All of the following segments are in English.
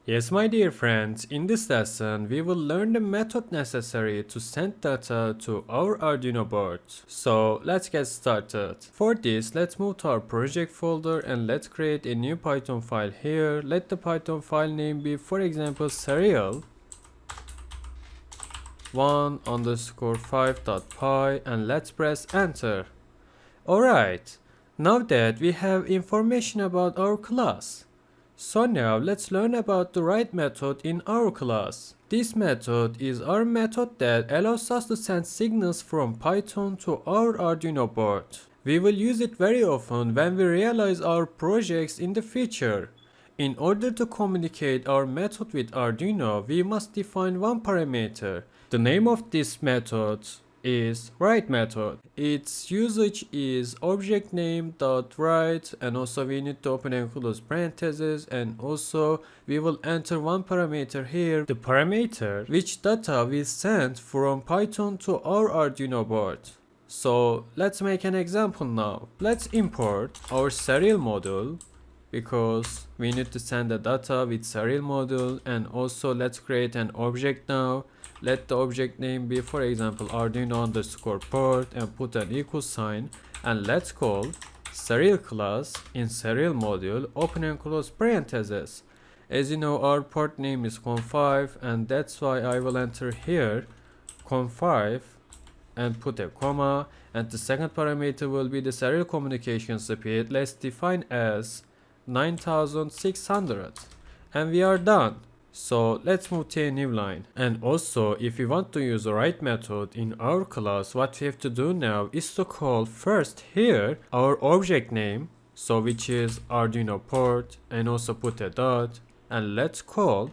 Yes, my dear friends, in this lesson we will learn the method necessary to send data to our Arduino board. So let's get started. For this, let's move to our project folder and let's create a new Python file here. Let the Python file name be, for example, serial 1_5.py and let's press enter. Alright, now that we have information about our class, so now let's learn about the write method in our class. This method is our method that allows us to send signals from Python to our Arduino board. We will use it very often when we realize our projects in the future. In order to communicate our method with Arduino, we must define one parameter. The name of this method is write method. Its usage is object name dot write, and also we need to open and close parentheses, and also we will enter one parameter here, the parameter which data we send from Python to our Arduino board. So let's make an example now. Let's import our serial module because we need to send the data with serial module, and also let's create an object now. Let the object name be, for example, Arduino_port and put an equal sign, and let's call serial class in serial module open and close parentheses. As you know, our port name is conf5, and that's why I will enter here conf5 and put a comma, and the second parameter will be the serial communication speed. Let's define as 9600, and we are done. So let's move to a new line. And also, if we want to use the write method in our class, what we have to do now is to call first here our object name, so which is Arduino port, and also put a dot, and let's call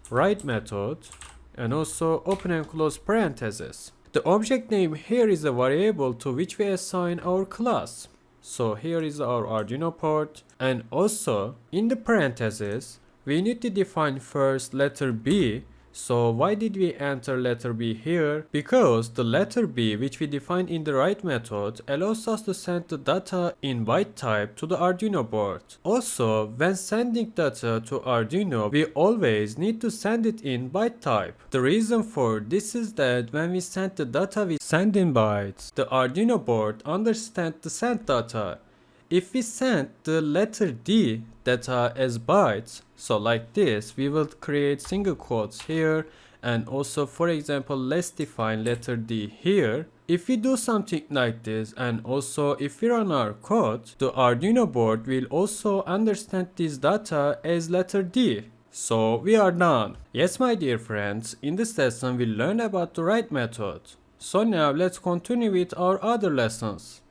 write method and also open and close parentheses. The object name here is a variable to which we assign our class. So here is our Arduino port, and also in the parentheses we need to define first letter B. So why did we enter letter B here? Because the letter B which we defined in the write method allows us to send the data in byte type to the Arduino board. Also, when sending data to Arduino, we always need to send it in byte type. The reason for this is that when we send the data we send in bytes, the Arduino board understands the sent data. If we send the letter D data as bytes, so like this, we will create single quotes here, and also, for example, let's define letter D here. If we do something like this, and also if we run our code, the Arduino board will also understand this data as letter D. So we are done. Yes, my dear friends, in this lesson we learned about the write method. So now let's continue with our other lessons.